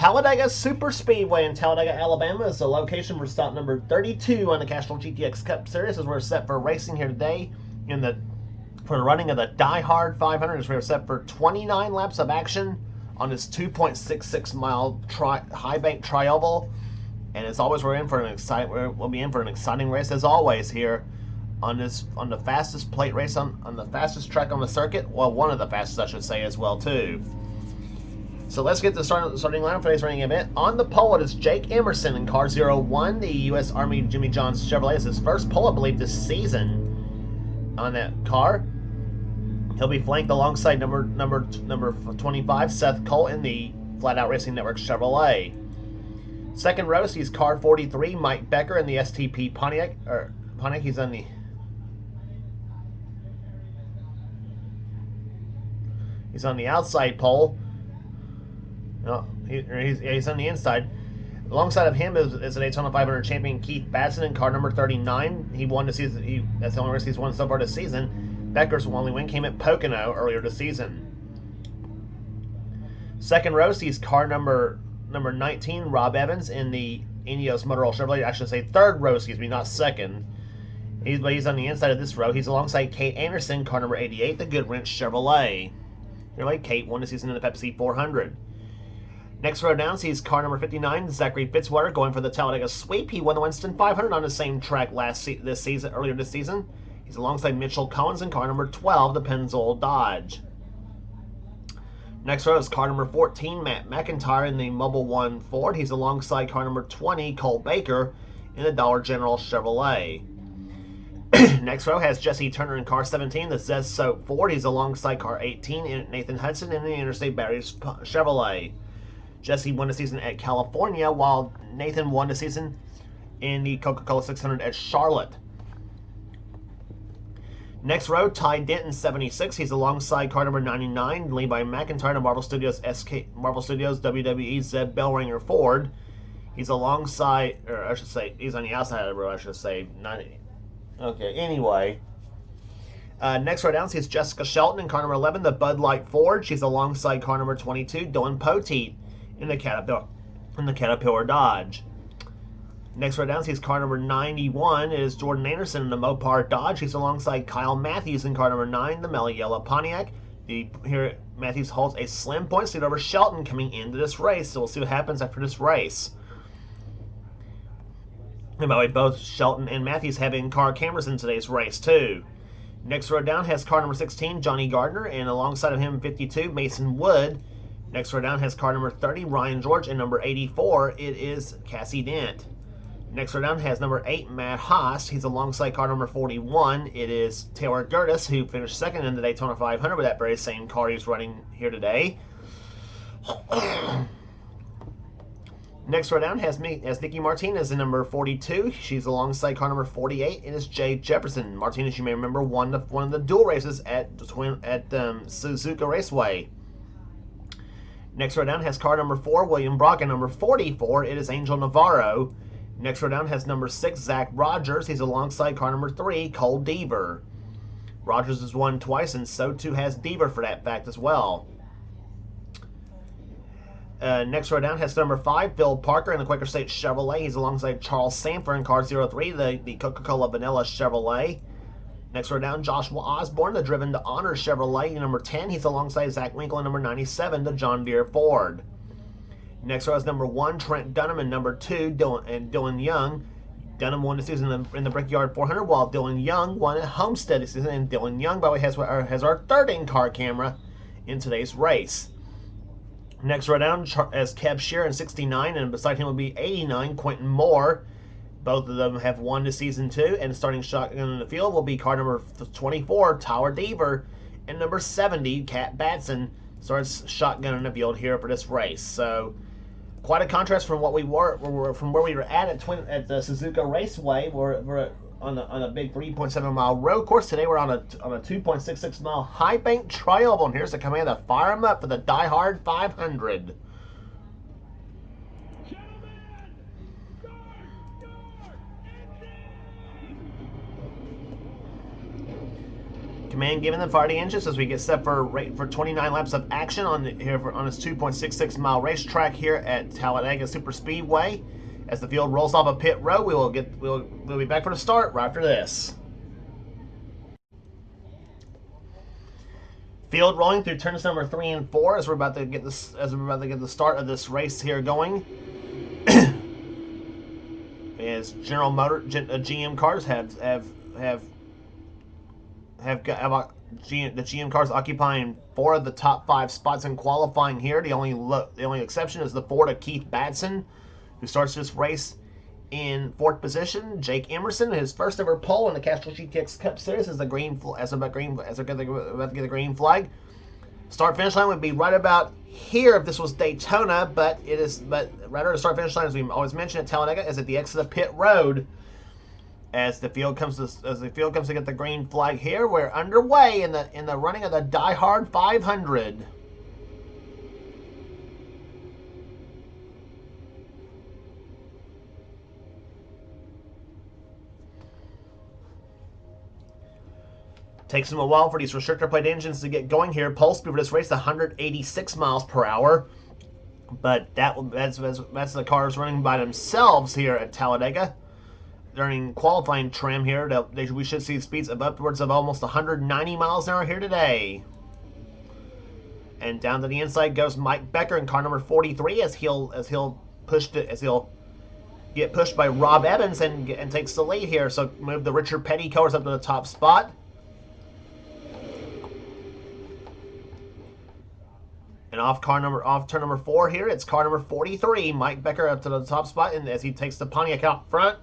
Talladega Super Speedway in Talladega, Alabama is the location for stop number 32 on the Castrol GTX Cup Series, as we're set for racing here today for the running of the Die Hard 500. As we're set for 29 laps of action on this 2.66 mile high bank tri-oval, and as always, we'll be in for an exciting race as always here on the fastest plate race on the fastest track on the circuit. Well, one of the fastest, I should say, as well too. So let's get the starting lineup for today's running event. On the pole, it is Jake Emerson in car 01, the U.S. Army Jimmy John's Chevrolet. It's his first pole, I believe, this season on that car. He'll be flanked alongside number 25, Seth Cole, in the Flat Out Racing Network Chevrolet. Second row sees car 43, Mike Becker in the STP Pontiac. He's on the outside pole. No, he's on the inside. Alongside of him is the Daytona 500 champion Keith Batson in car number 39. He won the season. That's the only race he's won so far this season. Becker's only win came at Pocono earlier this season. Second row sees car number 19, Rob Evans in the Ineos Motor Oil Chevrolet. I should say third row, excuse me, not second. He's on the inside of this row. He's alongside Kate Anderson, car number 88, the Goodwrench Chevrolet. Kate won the season in the Pepsi 400. Next row down sees car number 59, Zachary Fitzwater, going for the Talladega Sweep. He won the Winston 500 on the same track earlier this season. He's alongside Mitchell Collins in car number 12, the Pennzoil Dodge. Next row is car number 14, Matt McIntyre in the Mobile One Ford. He's alongside car number 20, Cole Baker in the Dollar General Chevrolet. Next row has Jesse Turner in car 17, the Zesso Ford. He's alongside car 18, Nathan Hudson in the Interstate Batteries Chevrolet. Jesse won the season at California, while Nathan won the season in the Coca-Cola 600 at Charlotte. Next row, Ty Denton, 76. He's alongside car number 99, Levi McIntyre to Marvel Studios WWE Zeb Bellringer Ford. He's alongside, or I should say, he's on the outside of the row, I should say. Okay, anyway. Next row down sees Jessica Shelton in car number 11, the Bud Light Ford. She's alongside car number 22, Dylan Poteet in the Caterpillar Dodge. Next row down sees car number 91 is Jordan Anderson in the Mopar Dodge. He's alongside Kyle Matthews in car number 9, the Mello Pontiac. Here Matthews holds a slim point lead over Shelton coming into this race, so we'll see what happens after this race. And by the way, both Shelton and Matthews have in-car cameras in today's race too. Next row down has car number 16, Johnny Gardner, and alongside of him 52, Mason Wood. Next row down has car number 30, Ryan George, and number 84, it is Cassie Dent. Next row down has number 8, Matt Haas. He's alongside car number 41. It is Taylor Gertis, who finished second in the Daytona 500 with that very same car he's running here today. Next row down has Nikki Martinez in number 42. She's alongside car number 48. It is Jay Jefferson. Martinez, you may remember, won one of the dual races at Suzuka Raceway. Next row down has car number 4, William Brock, and number 44, it is Angel Navarro. Next row down has number 6, Zach Rogers. He's alongside car number 3, Cole Deaver. Rogers has won twice, and so too has Deaver for that fact as well. Next row down has number 5, Phil Parker in the Quaker State Chevrolet. He's alongside Charles Sanford in car 03, the Coca-Cola Vanilla Chevrolet. Next row down, Joshua Osborne, the Driven to Honor Chevrolet, number 10. He's alongside Zach Winkle in number 97, the John Deere Ford. Next row is number 1, Trent Dunham, and number 2, Dylan Young. Dunham won the season in the Brickyard 400, while Dylan Young won at Homestead this season. And Dylan Young, by the way, has our third in-car camera in today's race. Next row down as Kev Shear in 69, and beside him will be 89, Quentin Moore. Both of them have won this season too, and starting shotgun in the field will be car number 24, Tyler Deaver, and number 70, Kat Batson, starts shotgun in the field here for this race. So quite a contrast from what we were where we were at the Suzuka Raceway. We're on a big 3.7 mile road course. Today we're on a 2.66 mile high bank tri-oval, and here's the command to fire them up for the Die Hard 500. command given them for the engines as we get set for 29 laps of action on this 2.66 mile racetrack here at Talladega Super Speedway. As the field rolls off a pit road, we'll be back for the start right after this. Field rolling through turns number 3 and 4 as we're about to get the start of this race here going. As GM cars have the GM cars occupying 4 of the top 5 spots in qualifying here. The only exception is the Ford of Keith Batson, who starts this race in 4th position. Jake Emerson, his first ever pole in the Castrol GTX Cup Series, as they're going to get the green flag. Start finish line would be right about here if this was Daytona, but right at the start finish line, as we always mention at Talladega, is at the exit of pit road. As the field comes to get the green flag here, we're underway in the running of the Die Hard 500. Takes them a while for these restrictor plate engines to get going here. Pole speed for this race 186 miles per hour, but that's the cars running by themselves here at Talladega. During qualifying trim here, we should see speeds of upwards of almost 190 miles an hour here today. And down to the inside goes Mike Becker in car number 43 as he'll get pushed by Rob Evans and takes the lead here. So move the Richard Petty cars up to the top spot. And off turn number 4 here, it's car number 43, Mike Becker up to the top spot, and as he takes the Pontiac out front.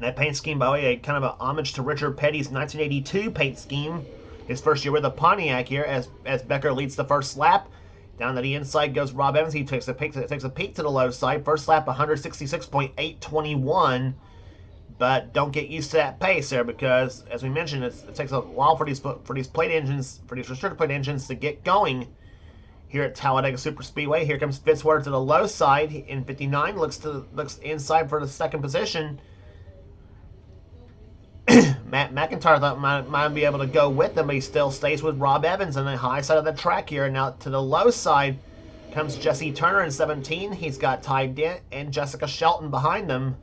That paint scheme, by the way, kind of an homage to Richard Petty's 1982 paint scheme, his first year with the Pontiac here, as Becker leads the first lap. Down to the inside goes Rob Evans. He takes a peek to the low side. First lap, 166.821. But don't get used to that pace there, because, as we mentioned, it takes a while for these plate engines, for these restrictor plate engines to get going here at Talladega Super Speedway. Here comes Fitzwater to the low side in 59. Looks inside for the second position. Matt McIntyre thought might be able to go with them, but he still stays with Rob Evans on the high side of the track here. Now to the low side comes Jesse Turner in 17. He's got Ty Dent and Jessica Shelton behind them.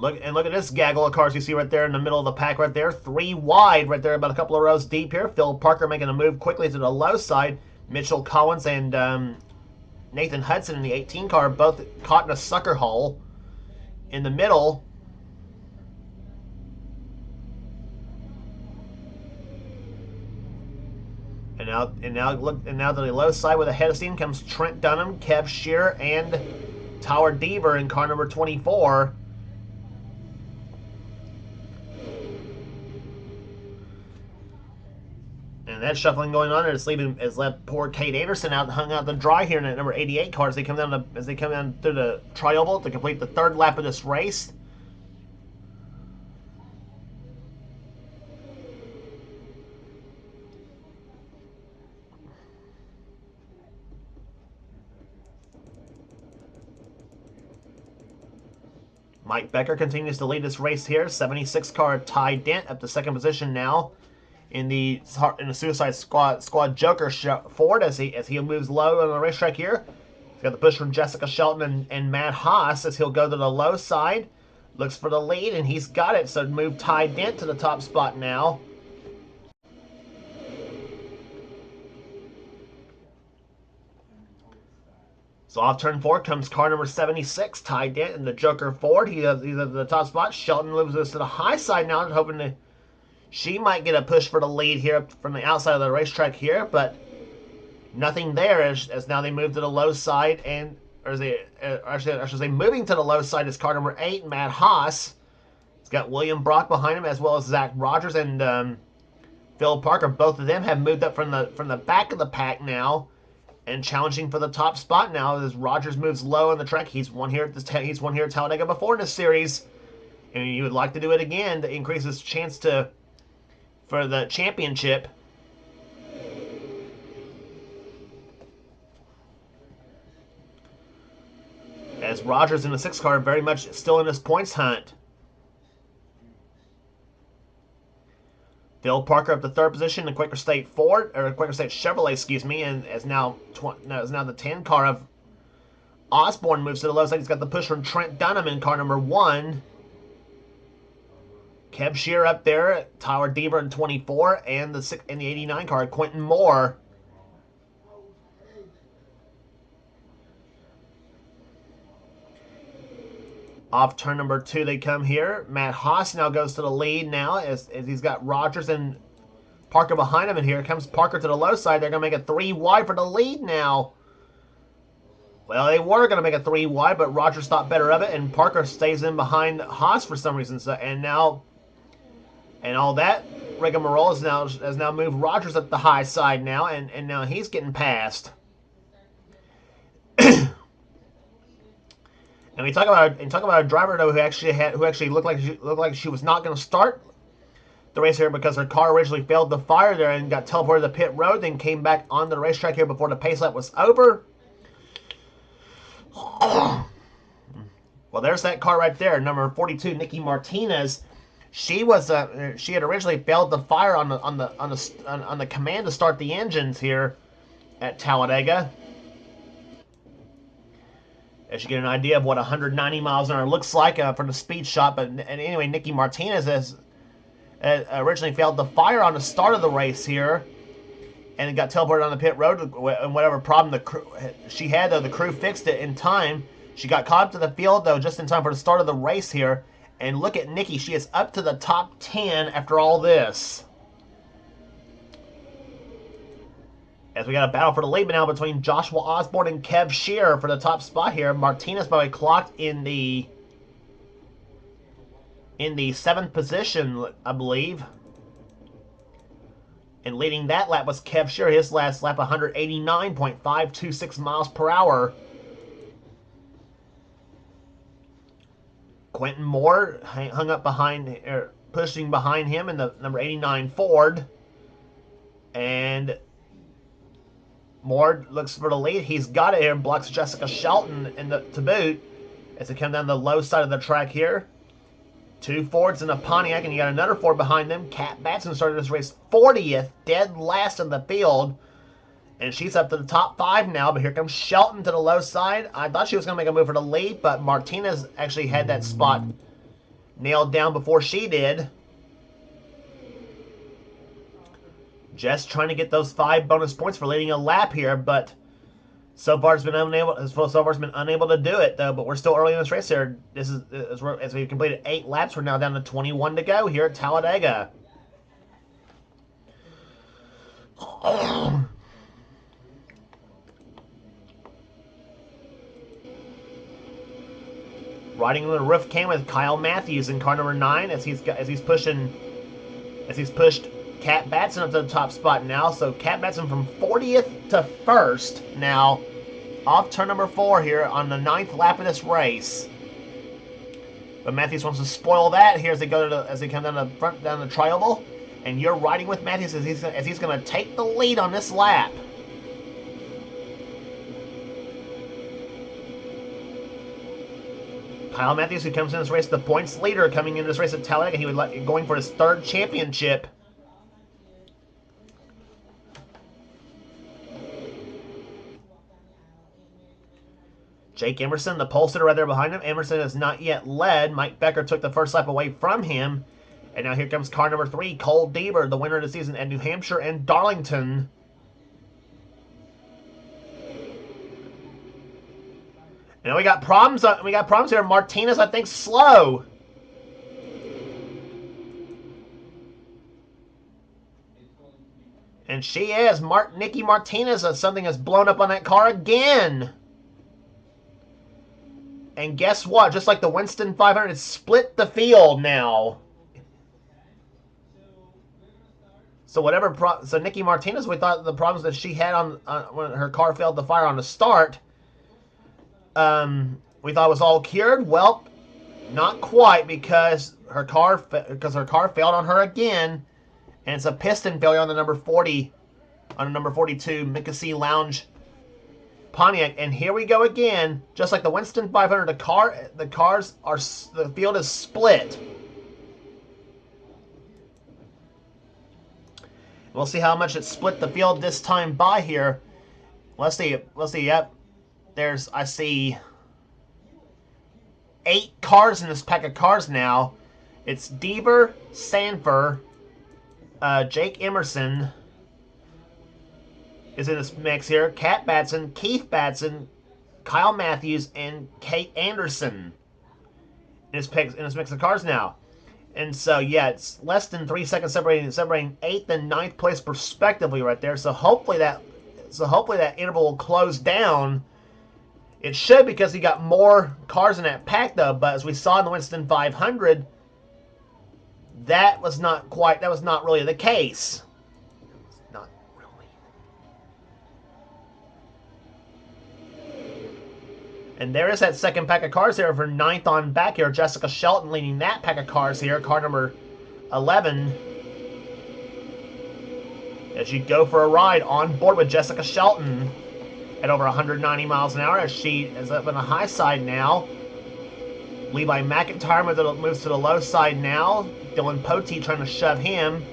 And look at this gaggle of cars you see right there in the middle of the pack right there. 3 wide right there, about a couple of rows deep here. Phil Parker making a move quickly to the low side. Mitchell Collins and Nathan Hudson in the 18 car both caught in a sucker hole in the middle. And now to the low side with a head of steam comes Trent Dunham, Kev Shearer, and Tower Deaver in car number 24. And that shuffling going on, has left poor Kate Anderson hung out to dry here in that number 88 car as they come down through the tri-oval to complete the 3rd lap of this race. Mike Becker continues to lead this race here. 76 car Ty Dent up to 2nd position now in the Suicide Squad Joker Ford as he moves low on the racetrack here. He's got the push from Jessica Shelton and Matt Haas as he'll go to the low side. Looks for the lead, and he's got it. So move Ty Dent to the top spot now. So off turn 4 comes car number 76, Ty Dent in the Joker Ford. He's at the top spot. Shelton moves us to the high side now, hoping to she might get a push for the lead here from the outside of the racetrack here, but nothing there as now they move to the low side, and I should say moving to the low side is car number 8, Matt Haas. He's got William Brock behind him, as well as Zach Rogers and Phil Parker. Both of them have moved up from the back of the pack now and challenging for the top spot now as Rogers moves low on the track. He's won here at Talladega before in this series. And you would like to do it again to increase his chance for the championship. As Rogers in the 6th car very much still in his points hunt. Phil Parker up to 3rd position, the Quaker State Ford, or Quaker State Chevrolet, excuse me, and as now the 10 car of Osborne moves to the low side. He's got the push from Trent Dunham in car number 1. Kev Shear up there, Tyler Deaver in 24, and the 89 car, Quentin Moore. Off turn number 2 they come here. Matt Haas now goes to the lead now as he's got Rogers and Parker behind him. And here comes Parker to the low side. They're going to make it 3 wide for the lead now. Well, they were going to make it 3 wide, but Rogers thought better of it, and Parker stays in behind Haas for some reason. So, and all that rigmarole has now moved Rogers up the high side now, and now he's getting passed. And we talk about a driver though who actually looked like she was not going to start the race here because her car originally failed the fire there and got teleported to the pit road, then came back on the racetrack here before the pace lap was over. Well, there's that car right there, number 42, Nikki Martinez. She had originally failed the fire on the command to start the engines here at Talladega. As you get an idea of what 190 miles an hour looks like for the speed shot. But anyway, Nikki Martinez has originally failed the fire on the start of the race here, and it got teleported on the pit road. And whatever problem she had, though, the crew fixed it in time. She got caught up to the field, though, just in time for the start of the race here. And look at Nikki. She is up to the top 10 after all this. As we got a battle for the lead now between Joshua Osborne and Kev Shear for the top spot here. Martinez, by the way, clocked in the 7th position, I believe. And leading that lap was Kev Shear. His last lap, 189.526 miles per hour. Quentin Moore hung up pushing behind him in the number 89 Ford. And Moore looks for the lead. He's got it here and blocks Jessica Shelton to boot as they come down the low side of the track here. 2 Fords and a Pontiac, and you got another Ford behind them. Kat Batson started this race 40th, dead last in the field. And she's up to the top 5 now, but here comes Shelton to the low side. I thought she was going to make a move for the lead, but Martinez actually had that spot nailed down before she did. Just trying to get those 5 bonus points for leading a lap here, but so far it's been unable to do it though. But we're still early in this race here. This is as we've completed 8 laps. We're now down to 21 to go here at Talladega. Riding on the roof cam with Kyle Matthews in car number 9 as he's pushed Kat Batson up to the top spot now. So Kat Batson from 40th to 1st now, off turn number 4 here on the 9th lap of this race. But Matthews wants to spoil that here as they come down the front, down the tri-oval, and you're riding with Matthews as he's going to take the lead on this lap. Kyle Matthews, who comes in this race the points leader, coming in this race at Talladega, he would going for his 3rd championship. Jake Emerson, the pole sitter right there behind him. Emerson has not yet led. Mike Becker took the first lap away from him. And now here comes car number 3, Cole Deaver, the winner of the season at New Hampshire and Darlington. And we got problems. Here. Martinez, I think, slow. And she is. Nikki Martinez, something has blown up on that car again. And guess what? Just like the Winston 500, it's split the field now. So so Nikki Martinez, we thought the problems that she had on when her car failed the fire on the start, we thought it was all cured. Well, Not quite, because her car failed on her again, and it's a piston failure on the number 40, on the number 42 Mickey Lounge Pontiac. And here we go again, just like the Winston 500. The field is split. We'll see how much it split the field this time by here. Let's see. Yep, I see 8 cars in this pack of cars now. It's Deaver, Sanford, Jake Emerson is in this mix here. Kat Batson, Keith Batson, Kyle Matthews, and Kate Anderson in this mix of cars now. And so, yeah, it's less than 3 seconds separating 8th and 9th place respectively right there. So hopefully that interval will close down. It should, because he got more cars in that pack, though. But as we saw in the Winston 500, that was not really the case. Not really. And there is that second pack of cars here for 9th on back here. Jessica Shelton leading that pack of cars here. Car number 11. As you go for a ride on board with Jessica Shelton at over 190 miles an hour, as she is up on the high side now. Levi McIntyre moves to the low side now. Dylan Poteet trying to shove him.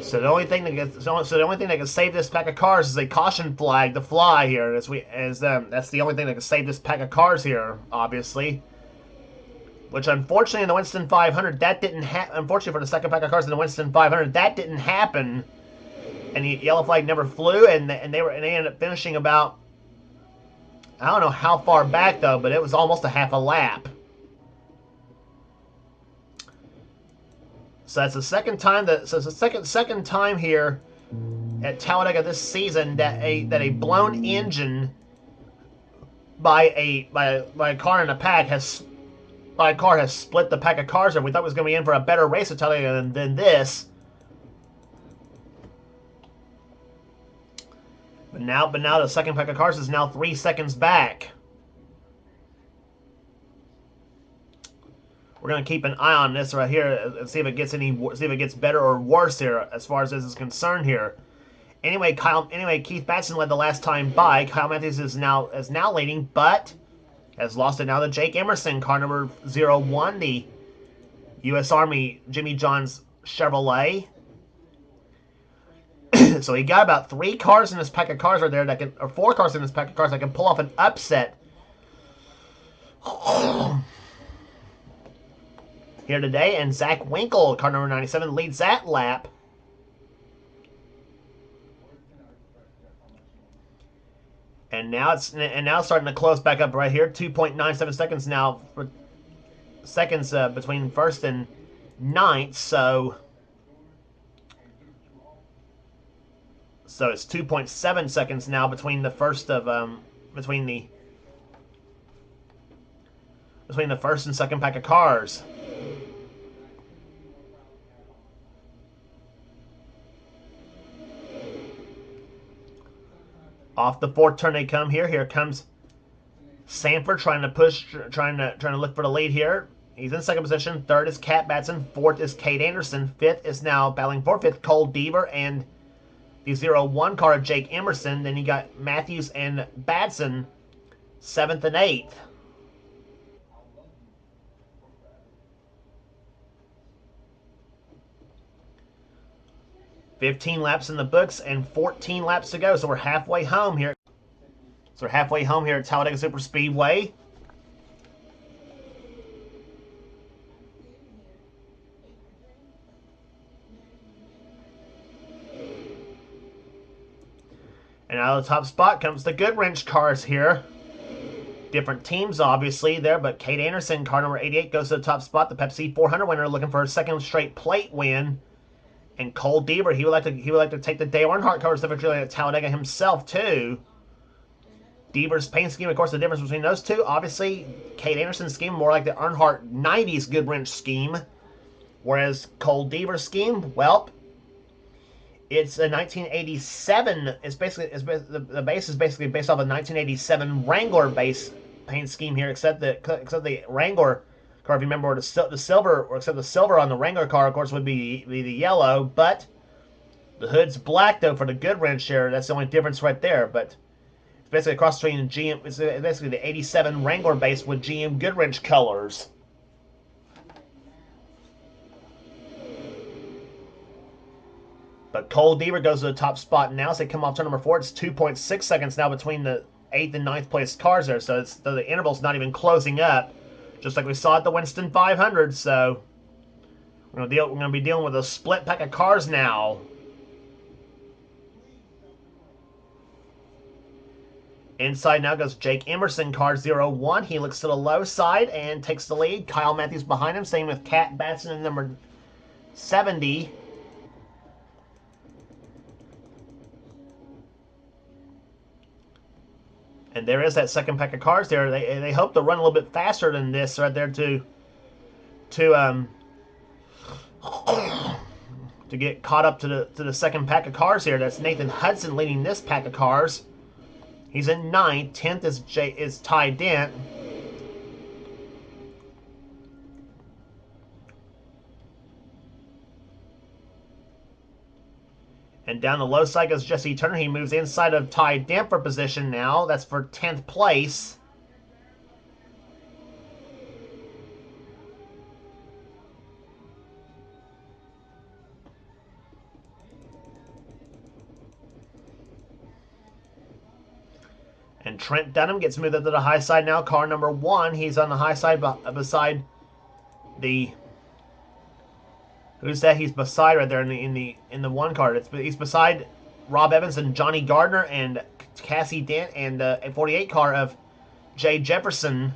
So the only thing that can save this pack of cars is a caution flag to fly here. That's the only thing that can save this pack of cars here, obviously. Which, unfortunately, in the Winston 500, that didn't happen. Unfortunately, for the second pack of cars in the Winston 500, that didn't happen, and the yellow flag never flew. And they ended up finishing about, I don't know how far back though, but it was almost a half a lap. So that's the second time second time here at Talladega this season that a blown engine by a car in a pack has split the pack of cars, and we thought it was going to be in for a better race at Talladega than this. But now the second pack of cars is now 3 seconds back. We're going to keep an eye on this right here and see if it gets better or worse here as far as this is concerned here. Anyway, Keith Batson led the last time by. Kyle Matthews is now leading, but has lost it now to Jake Emerson, car number 01, the U.S. Army Jimmy John's Chevrolet. So he got about 3 cars in this pack of cars right there or 4 cars in this pack of cars that can pull off an upset here today. And Zach Winkle, car number 97, leads that lap. And now it's starting to close back up right here. 2.97 seconds now between first and 9th. So it's 2.7 seconds now between the first and second pack of cars. Off the 4th turn they come here. Here comes Sanford trying to look for the lead here. He's in second position. 3rd is Kat Batson. 4th is Kate Anderson. 5th is now battling for 5th, Cole Deaver and the 01 car of Jake Emerson. Then you got Matthews and Batson, 7th and 8th. $15 laps in the books and 14 laps to go. So we're halfway home here. At Talladega Super Speedway. And out of the top spot comes the Goodwrench cars here. Different teams, obviously, there, but Kate Anderson, car number 88, goes to the top spot. The Pepsi 400 winner, looking for a second straight plate win. And Cole Deaver, he would like to take the Dale Earnhardt cars to victory at Talladega himself too. Deaver's paint scheme, of course, the difference between those two. Obviously, Kate Anderson's scheme more like the Earnhardt 90s Goodwrench scheme. Whereas Cole Deaver's scheme, well, it's a 1987. The base is basically based off a 1987 Wrangler base paint scheme here, except the Wrangler car. If you remember, the silver, or except the silver on the Wrangler car, of course, would be the yellow, but the hood's black though for the Goodwrench here. That's the only difference right there. But it's basically a cross between GM. It's basically the '87 Wrangler base with GM Goodwrench colors. But Cole Deaver goes to the top spot now. So they come off turn number 4. It's 2.6 seconds now between the 8th and 9th place cars there. So the interval's not even closing up, just like we saw at the Winston 500. So we're going to be dealing with a split pack of cars now. Inside now goes Jake Emerson, car 01. He looks to the low side and takes the lead. Kyle Matthews behind him. Same with Cat Batson in number 70. And there is that second pack of cars there. They hope to run a little bit faster than this right there to get caught up to the second pack of cars here. That's Nathan Hudson leading this pack of cars. He's in 9th. 10th is Ty Dent. And down the low side goes Jesse Turner. He moves inside of Ty Dent for position now. That's for 10th place. And Trent Dunham gets moved up to the high side now. Car number 1. He's on the high side beside the... Who's that? He's beside right there in the one car. He's beside Rob Evans and Johnny Gardner and Cassie Dent and a 48 car of Jay Jefferson.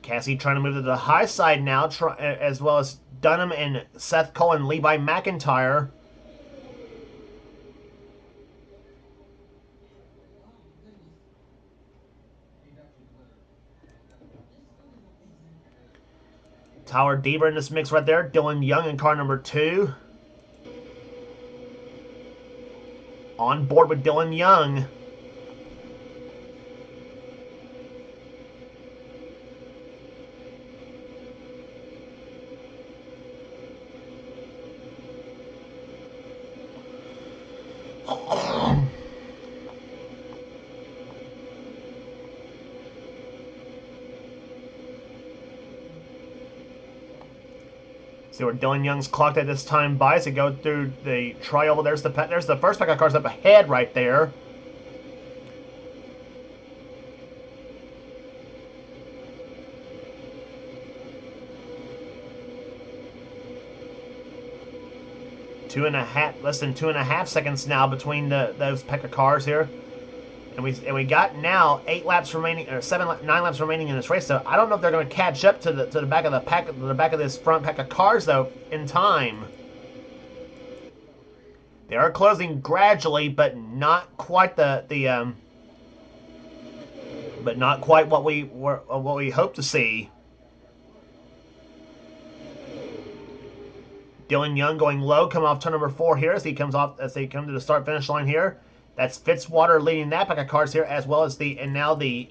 Cassie trying to move to the high side now, as well as Dunham and Seth Cole and Levi McIntyre. Tyler Deaver in this mix right there. Dylan Young in car number 2. On board with Dylan Young. See where Dylan Young's clocked at this time by. So go through the trioval. There's the first pack of cars up ahead right there. Less than 2.5 seconds now between those pack of cars here. And we got now 8 laps remaining, or 9 laps remaining in this race. So I don't know if they're going to catch up to the back of the back of this front pack of cars though in time. They are closing gradually, but not quite but not quite what we hope to see. Dylan Young going low, coming off turn number 4 here as they come to the start finish line here. That's Fitzwater leading that pack of cars here, as well as now the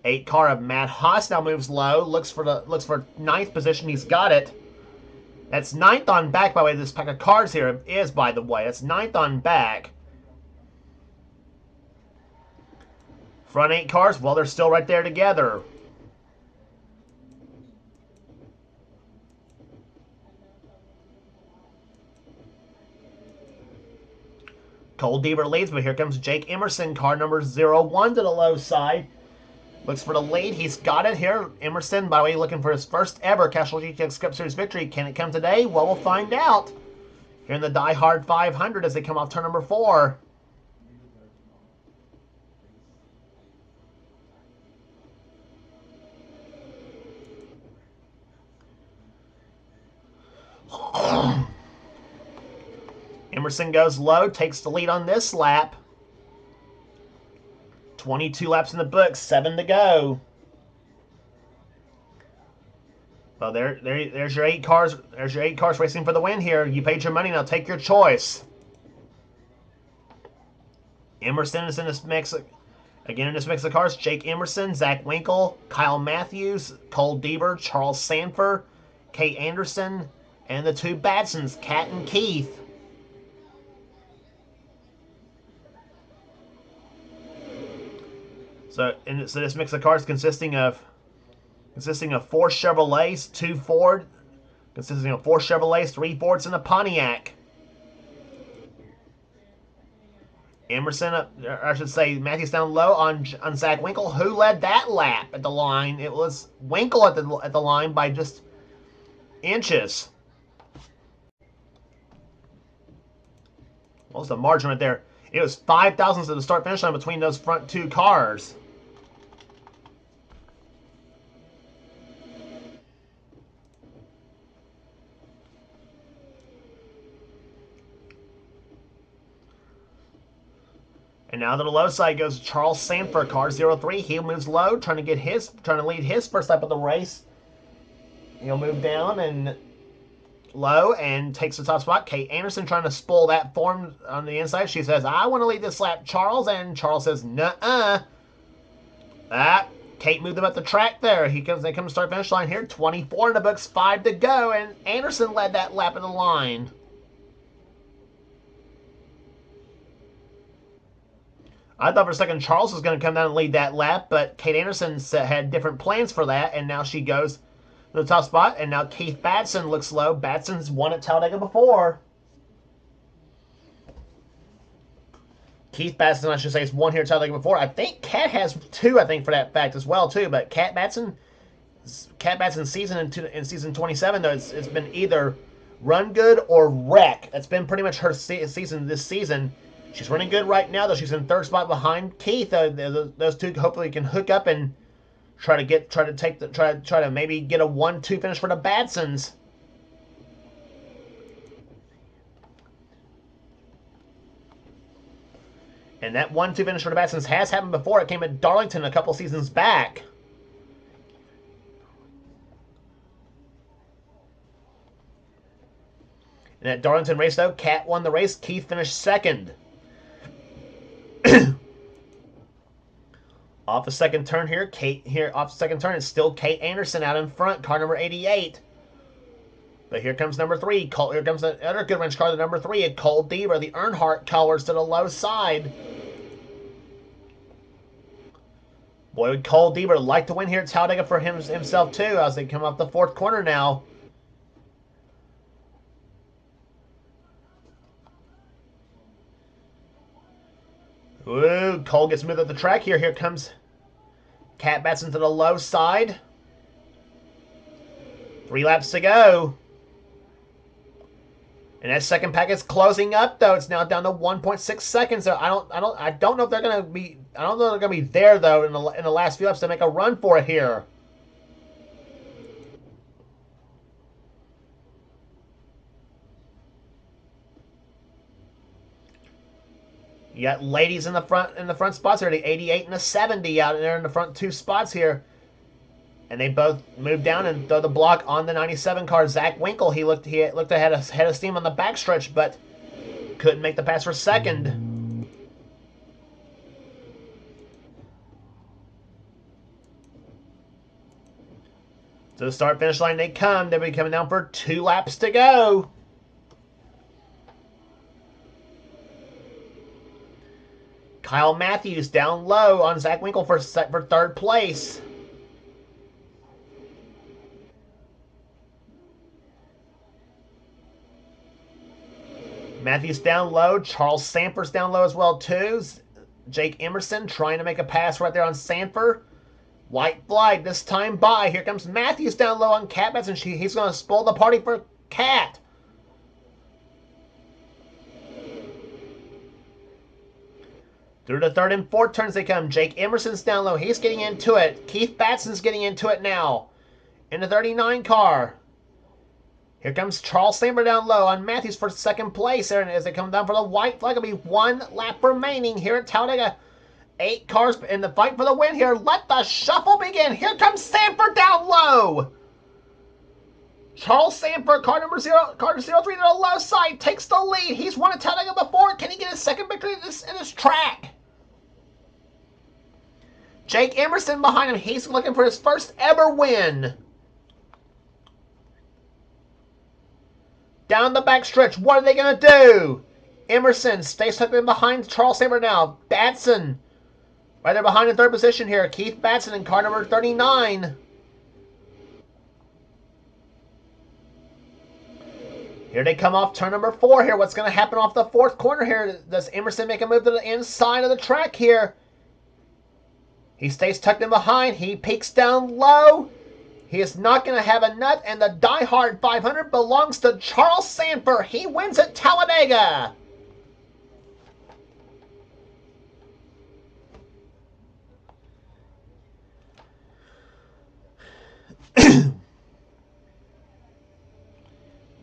8 car of Matt Haas now moves low, looks for 9th position. He's got it. That's 9th on back, by the way. This pack of cars here is, by the way, that's 9th on back. Front 8 cars, well, they're still right there together. Cole Deaver leads, but here comes Jake Emerson, car number 01 to the low side. Looks for the lead. He's got it here. Emerson, by the way, looking for his first ever Castrol GTX Cup Series victory. Can it come today? Well, we'll find out here in the Die Hard 500 as they come off turn number 4. Emerson goes low, takes the lead on this lap. 22 laps in the books, 7 to go. Well, there's your 8 cars. There's your 8 cars racing for the win here. You paid your money, now take your choice. Emerson is in this mix. Again, in this mix of cars, Jake Emerson, Zach Winkle, Kyle Matthews, Cole Deaver, Charles Sanford, Kate Anderson, and the 2 Batsons, Kat and Keith. So this mix of cars consisting of 4 Chevrolets, 2 Ford, consisting of 4 Chevrolets, 3 Fords, and a Pontiac. Emerson, I should say, Matthews down low on Zach Winkle. Who led that lap at the line? It was Winkle at the line by just inches. What was the margin right there? It was 5 thousandths of the start-finish line between those front 2 cars. And now to the low side goes Charles Sanford, car 03. He moves low, trying to lead his first lap of the race. He'll move down and low and takes the top spot. Kate Anderson trying to spoil that form on the inside. She says, I want to lead this lap, Charles. And Charles says, nuh-uh. Kate moved him up the track there. They come to start finish line here. 24 in the books, 5 to go. And Anderson led that lap of the line. I thought for a second Charles was going to come down and lead that lap, but Kate Anderson had different plans for that, and now she goes to the top spot, and now Keith Batson looks low. Batson's won at Talladega before. Keith Batson, I should say, has won here at Talladega before. I think Kat has 2, I think, for that fact as well, too, but Kat Batson's season in season 27, though, it's been either run good or wreck. That's been pretty much her season this season. She's running good right now, though. She's in 3rd spot behind Keith. Those 2 hopefully can hook up and try to maybe get a 1-2 finish for the Batsons. And that 1-2 finish for the Batsons has happened before. It came at Darlington a couple seasons back. In that Darlington race, though, Kat won the race. Keith finished 2nd. Off the second turn here, off the second turn, it's still Kate Anderson out in front, car number 88. But here comes number 3. Here comes the other good range car, the number 3, Cole Deaver, the Earnhardt colors to the low side. Boy, would Cole Deaver like to win here at Talladega for himself, too, as they come off the 4th corner now. Ooh, Cole gets moved up the track here. Here comes Kat Batson to the low side. 3 laps to go. And that second pack is closing up, though. It's now down to 1.6 seconds. So I don't know if they're gonna be. I don't know if they're gonna be there though in the last few laps to make a run for it here. You got ladies in the front spots here, the 88 and the 70 out there in the front 2 spots here. And they both move down and throw the block on the 97 car. Zach Winkle, he looked ahead of steam on the backstretch, but couldn't make the pass for 2nd. To the start-finish line they come. They'll be coming down for 2 laps to go. Kyle Matthews down low on Zach Winkle for 3rd place. Matthews down low. Charles Sanford's down low as well, too. Jake Emerson trying to make a pass right there on Sanford. White flag this time by. Here comes Matthews down low on Kat Batson. He's going to spoil the party for Kat. Through the 3rd and 4th turns they come. Jake Emerson's down low. He's getting into it. Keith Batson's getting into it now. In the 39 car. Here comes Charles Samper down low on Matthews for second place there, and as they come down for the white flag, it'll be 1 lap remaining here at Talladega. 8 cars in the fight for the win here. Let the shuffle begin. Here comes Samper down low. Charles Samper, car number 03 to the low side, takes the lead. He's won at Talladega before. Can he get his second victory in this track? Jake Emerson behind him. He's looking for his first ever win. Down the back stretch, what are they going to do? Emerson stays tucked in behind Charles Samper now. Batson, right there behind in third position here. Keith Batson in car number 39. Here they come off turn number 4 here. What's going to happen off the 4th corner here? Does Emerson make a move to the inside of the track here? He stays tucked in behind. He peeks down low. He is not going to have a nut, and the Die Hard 500 belongs to Charles Samper. He wins at Talladega.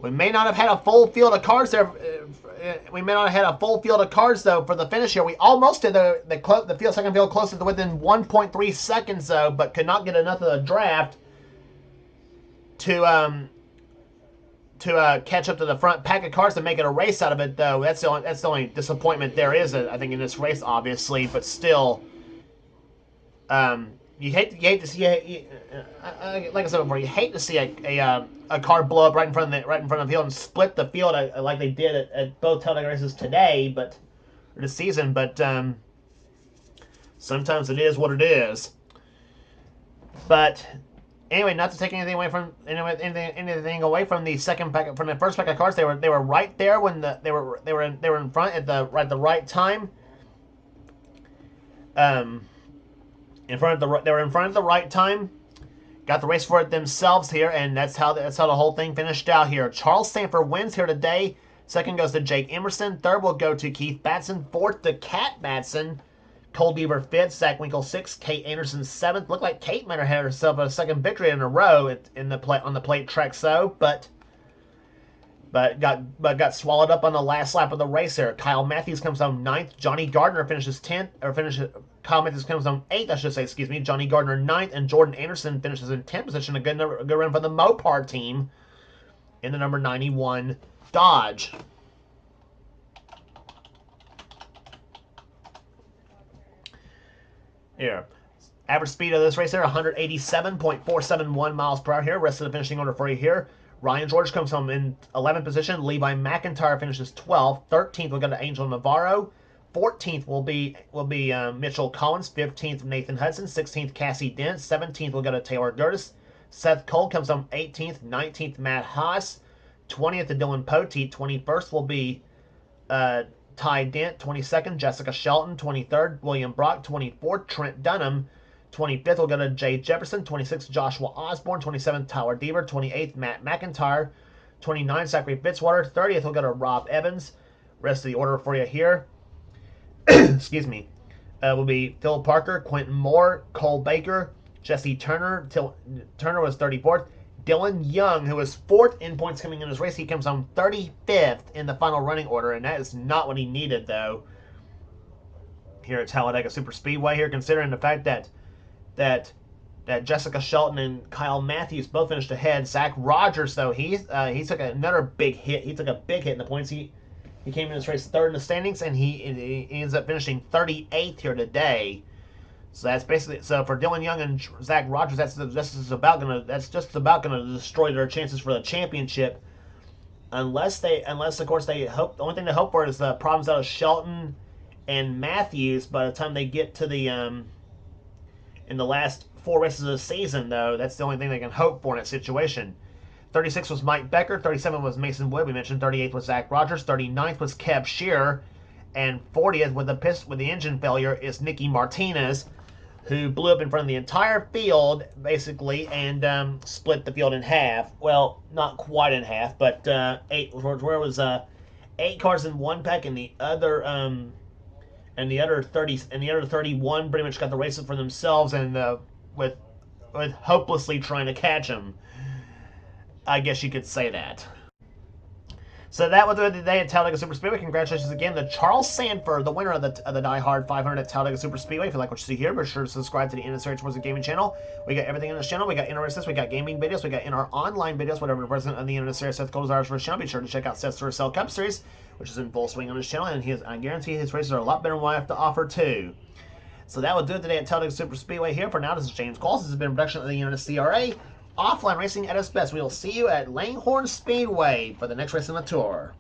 We may not have had a full field of cars there. We may not have had a full field of cars, though, for the finish here. We almost did the second field close to within 1.3 seconds, though, but could not get enough of the draft to catch up to the front pack of cars to make it a race out of it, though. That's the only disappointment there is, I think, in this race, obviously. But still, you hate to see like I said before, you hate to see a car blow up right in front of the field and split the field like they did at both Talladega races today, or this season. But sometimes it is what it is. But anyway, not to take anything away from the first pack of cars. They were right there when they were in front at the right time. They were in front at the right time. Got the race for it themselves here, and that's how the whole thing finished out here. Charles Samper wins here today. Second goes to Jake Emerson. Third will go to Keith Batson. Fourth to Kat Batson. Cole Beaver fifth. Zach Winkle sixth. Kate Anderson seventh. Looked like Kate might have had herself a second victory in a row on the plate track, but got swallowed up on the last lap of the race there. Kyle Matthews comes home 9th. Johnny Gardner finishes 10th, Kyle Matthews comes home 8th, I should say, excuse me. Johnny Gardner 9th, and Jordan Anderson finishes in 10th position. A good run for the Mopar team in the number 91 Dodge. Here. Average speed of this race there, 187.471 miles per hour here. Rest of the finishing order for you here. Ryan George comes home in 11th position. Levi McIntyre finishes 12th. 13th will go to Angel Navarro. 14th will be Mitchell Collins. 15th, Nathan Hudson. 16th, Cassie Dent. 17th will go to Taylor Gertis. Seth Cole comes home 18th. 19th, Matt Haas. 20th to Dylan Poteet. 21st will be Ty Dent. 22nd, Jessica Shelton. 23rd, William Brock. 24th, Trent Dunham. 25th will go to Jay Jefferson. 26th, Joshua Osborne. 27th, Tyler Deaver. 28th, Matt McIntyre. 29th, Zachary Fitzwater. 30th will go to Rob Evans. Rest of the order for you here. Excuse me. Will be Phil Parker, Quentin Moore, Cole Baker, Jesse Turner. Turner was 34th. Dylan Young, who was 4th in points coming in this race, he comes home 35th in the final running order, and that is not what he needed, though, here at Talladega Superspeedway here, considering the fact that Jessica Shelton and Kyle Matthews both finished ahead. Zach Rogers, though, he took another big hit. He took a big hit in the points. He came in this race 3rd in the standings, and he ends up finishing 38th here today. So that's basically, so for Dylan Young and Zach Rogers, that's just about gonna destroy their chances for the championship, unless of course they hope. The only thing to hope for is the problems out of Shelton and Matthews by the time they get to the in the last 4 races of the season, though. That's the only thing they can hope for in that situation. 36 was Mike Becker. 37 was Mason Wood. We mentioned 38th was Zach Rogers. 39th was Kev Shearer. And 40th with the engine failure is Nicky Martinez, who blew up in front of the entire field, basically, and split the field in half. Well, not quite in half, but 8 cars in one pack, and the other 31 pretty much got the race for themselves, and with hopelessly trying to catch him. I guess you could say that. So that will do it today at Talladega Super Speedway. Congratulations again to Charles Sanford, the winner of the Die Hard 500 at Talladega Super Speedway. If you like what you see here, be sure to subscribe to the NNSCRA Sports and Gaming channel. We got everything on this channel. We got interests, we got gaming videos, we got in our online videos, whatever the president of the NNSCRA Seth Cole desires for his channel. Be sure to check out Seth's Duracell Cup Series, which is in full swing on his channel, and I guarantee his races are a lot better than what I have to offer too. So that will do it today at Talladega Super Speedway here. For now, this is James Calls. This has been a production of the NNSCRA. Offline racing at its best. We will see you at Langhorne Speedway for the next race on the tour.